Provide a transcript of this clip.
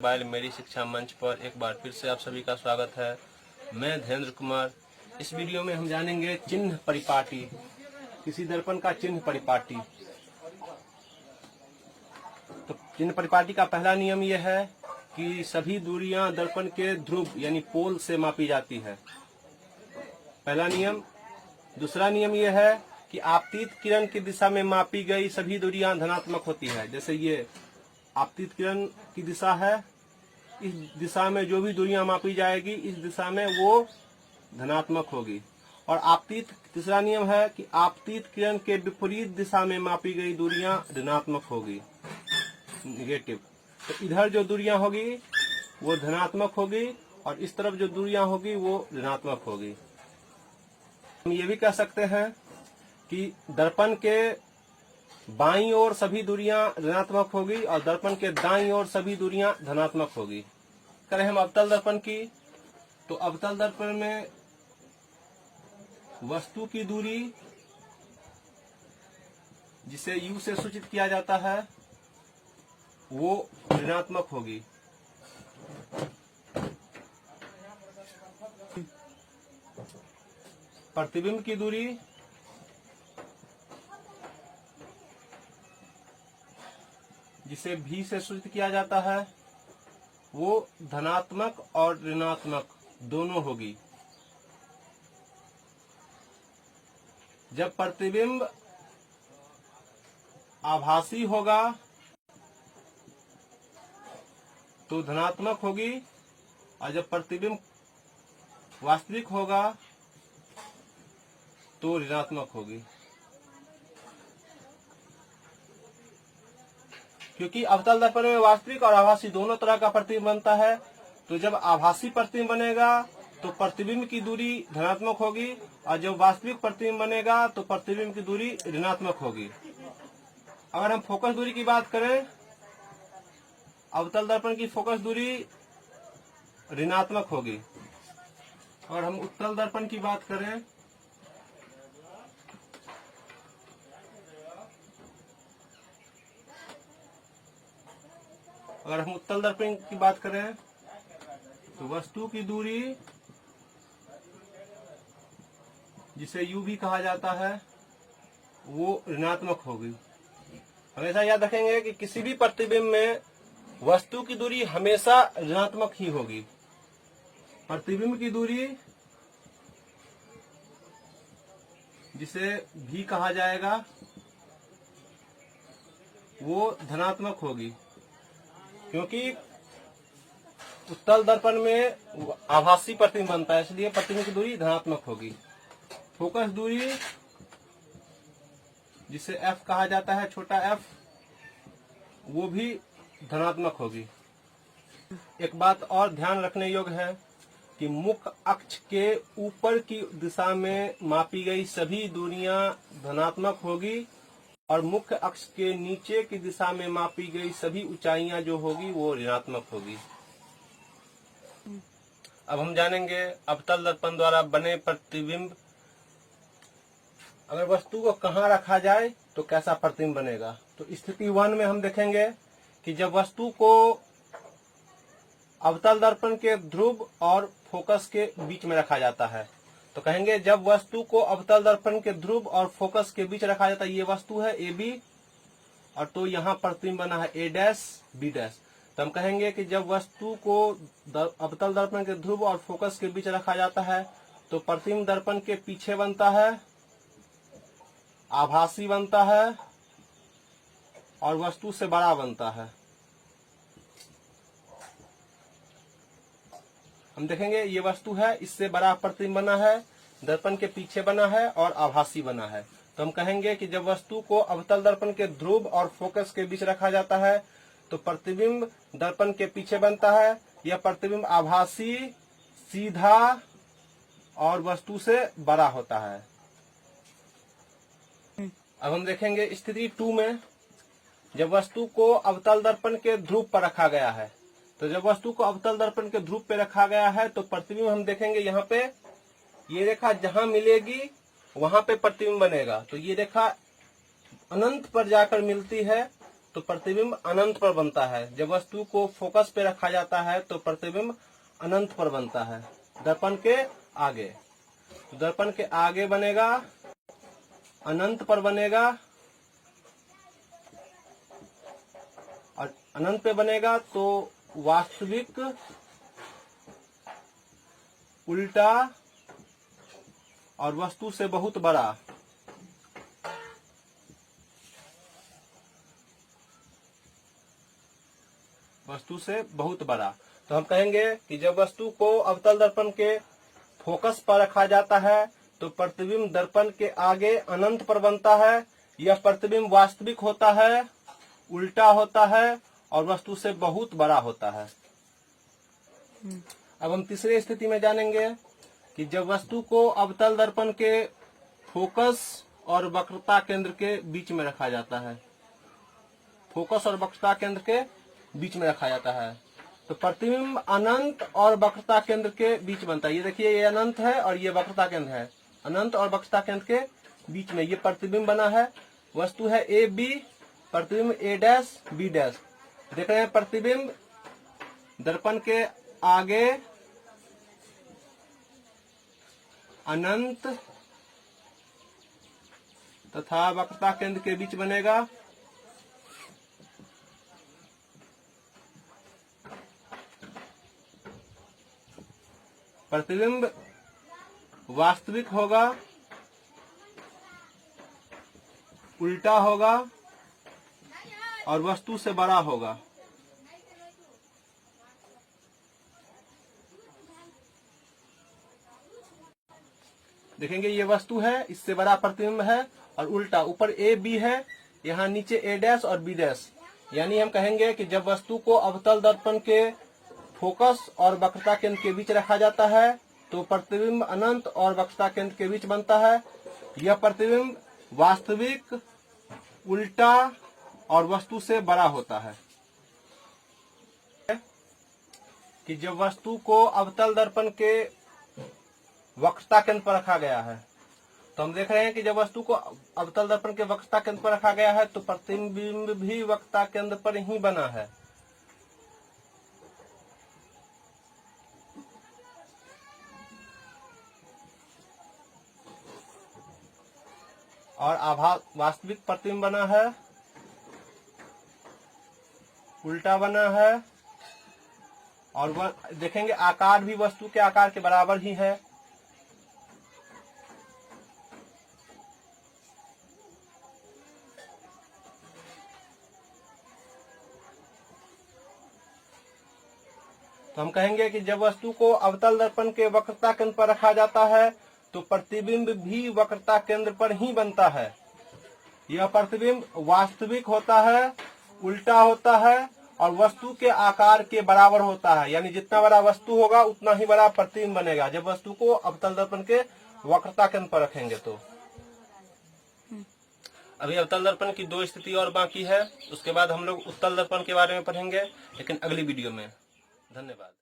Mobile मेरी शिक्षा मंच पर एक बार फिर से आप सभी का स्वागत है। मैं धैर्य कुमार। इस वीडियो में हम जानेंगे चिन्ह परिपाटी, किसी दर्पण का चिन्ह परिपाटी। तो चिन्ह परिपाटी का पहला नियम यह है कि सभी दूरियां दर्पण के ध्रुव यानी पोल से मापी जाती है, पहला नियम। दूसरा नियम यह है कि आपतित किरण की दिशा में मापी गई सभी दूरियां धनात्मक होती है। जैसे ये आपतित किरण की दिशा है, इस दिशा में जो भी दूरियां मापी जाएगी इस दिशा में वो धनात्मक होगी। और आपतित तीसरा नियम है कि आपतित किरण के विपरीत दिशा में मापी गई दूरियां ऋणात्मक होगी, निगेटिव। तो इधर जो दूरियां होगी वो धनात्मक होगी और इस तरफ जो दूरियां होगी वो ऋणात्मक होगी। हम ये भी कह सकते हैं कि दर्पण के बाईं ओर सभी दूरियां ऋणात्मक होगी और दर्पण के दाईं ओर सभी दूरियां धनात्मक होगी। करें हम अवतल दर्पण की, तो अवतल दर्पण में वस्तु की दूरी जिसे U से सूचित किया जाता है वो ऋणात्मक होगी। प्रतिबिंब की दूरी जिसे V से सूचित किया जाता है वो धनात्मक और ऋणात्मक दोनों होगी। जब प्रतिबिंब आभासी होगा तो धनात्मक होगी और जब प्रतिबिंब वास्तविक होगा तो ऋणात्मक होगी। क्योंकि अवतल दर्पण में वास्तविक और आभासी दोनों तरह का प्रतिबिंब बनता है, तो जब आभासी प्रतिबिंब बनेगा तो प्रतिबिंब की दूरी धनात्मक होगी और जब वास्तविक प्रतिबिंब बनेगा तो प्रतिबिंब की दूरी ऋणात्मक होगी। अगर हम फोकस दूरी की बात करें, अवतल दर्पण की फोकस दूरी ऋणात्मक होगी। और हम उत्तल दर्पण की बात करें, अगर हम उत्तल दर्पण की बात करें तो वस्तु की दूरी जिसे U भी कहा जाता है वो ऋणात्मक होगी। हमेशा याद रखेंगे कि किसी भी प्रतिबिंब में वस्तु की दूरी हमेशा ऋणात्मक ही होगी। प्रतिबिंब की दूरी जिसे V कहा जाएगा वो धनात्मक होगी, क्योंकि उत्तल दर्पण में आभासी प्रतिबिंब बनता है, इसलिए प्रतिबिंब की दूरी धनात्मक होगी। फोकस दूरी जिसे F कहा जाता है, छोटा f, वो भी धनात्मक होगी। एक बात और ध्यान रखने योग्य है कि मुख्य अक्ष के ऊपर की दिशा में मापी गई सभी दूरियां धनात्मक होगी और मुख्य अक्ष के नीचे की दिशा में मापी गई सभी ऊंचाइयां जो होगी वो ऋणात्मक होगी। अब हम जानेंगे अवतल दर्पण द्वारा बने प्रतिबिंब। अगर वस्तु को कहाँ रखा जाए तो कैसा प्रतिबिंब बनेगा। तो स्थिति 1 में हम देखेंगे कि जब वस्तु को अवतल दर्पण के ध्रुव और फोकस के बीच में रखा जाता है, तो कहेंगे जब वस्तु को अवतल दर्पण के ध्रुव और फोकस के बीच रखा जाता है, ये वस्तु है AB और तो यहाँ प्रतिबिंब बना है A' B', तो हम कहेंगे कि जब वस्तु को अवतल दर्पण के ध्रुव और फोकस के बीच रखा जाता है तो प्रतिबिंब दर्पण के पीछे बनता है, आभासी बनता है और वस्तु से बड़ा बनता है। हम देखेंगे ये वस्तु है, इससे बड़ा प्रतिबिंब बना है, दर्पण के पीछे बना है और आभासी बना है। तो हम कहेंगे कि जब वस्तु को अवतल दर्पण के ध्रुव और फोकस के बीच रखा जाता है तो प्रतिबिंब दर्पण के पीछे बनता है। यह प्रतिबिंब आभासी, सीधा और वस्तु से बड़ा होता है। अब हम देखेंगे स्थिति 2 में, जब वस्तु को अवतल दर्पण के ध्रुव पर रखा गया है, तो जब वस्तु को अवतल दर्पण के ध्रुव पे रखा गया है तो प्रतिबिंब हम देखेंगे यहाँ पे, ये रेखा जहां मिलेगी वहां पे प्रतिबिंब बनेगा। तो ये रेखा अनंत पर जाकर मिलती है तो प्रतिबिंब अनंत पर बनता है। जब वस्तु को फोकस पे रखा जाता है तो प्रतिबिंब अनंत पर बनता है, दर्पण के आगे। तो दर्पण के आगे बनेगा, अनंत पर बनेगा, और अनंत पे बनेगा तो वास्तविक, उल्टा और वस्तु से बहुत बड़ा। वस्तु से बहुत बड़ा। तो हम कहेंगे कि जब वस्तु को अवतल दर्पण के फोकस पर रखा जाता है तो प्रतिबिंब दर्पण के आगे अनंत पर बनता है। यह प्रतिबिंब वास्तविक होता है, उल्टा होता है और वस्तु से बहुत बड़ा होता है। अब हम तीसरी स्थिति में जानेंगे कि जब वस्तु को अवतल दर्पण के फोकस और वक्रता केंद्र के बीच में रखा जाता है। फोकस और वक्रता केंद्र के बीच में रखा जाता है तो प्रतिबिंब अनंत और वक्रता केंद्र के बीच बनता है। ये देखिए, ये अनंत है और ये वक्रता केंद्र है। अनंत और वक्रता केंद्र के बीच में ये प्रतिबिंब बना है। वस्तु है ए बी, प्रतिबिंब ए डैश बी डैश। देख रहे हैं, प्रतिबिंब दर्पण के आगे अनंत तथा वक्रता केंद्र के बीच बनेगा। प्रतिबिंब वास्तविक होगा, उल्टा होगा और वस्तु से बड़ा होगा। देखेंगे, ये वस्तु है, इससे बड़ा प्रतिबिंब है और उल्टा। ऊपर ए बी है, यहाँ नीचे ए डैश और बी डैश। यानी हम कहेंगे कि जब वस्तु को अवतल दर्पण के फोकस और वक्रता केंद्र के बीच रखा जाता है तो प्रतिबिंब अनंत और वक्रता केंद्र के बीच बनता है। यह प्रतिबिंब वास्तविक, उल्टा और वस्तु से बड़ा होता है। कि जब वस्तु को अवतल दर्पण के वक्रता केंद्र पर रखा गया है तो हम देख रहे हैं कि जब वस्तु को अवतल दर्पण के वक्रता केंद्र पर रखा गया है तो प्रतिबिंब भी वक्रता केंद्र पर ही बना है। और वास्तविक प्रतिबिंब बना है, उल्टा बना है और वह देखेंगे आकार भी वस्तु के आकार के बराबर ही है। तो हम कहेंगे कि जब वस्तु को अवतल दर्पण के वक्रता केंद्र पर रखा जाता है तो प्रतिबिंब भी वक्रता केंद्र पर ही बनता है। यह प्रतिबिंब वास्तविक होता है, उल्टा होता है और वस्तु के आकार के बराबर होता है। यानी जितना बड़ा वस्तु होगा उतना ही बड़ा प्रतिबिंब बनेगा जब वस्तु को अवतल दर्पण के वक्रता केंद्र पर रखेंगे। तो अभी अवतल दर्पण की 2 स्थिति और बाकी है, उसके बाद हम लोग उत्तल दर्पण के बारे में पढ़ेंगे, लेकिन अगली वीडियो में। धन्यवाद।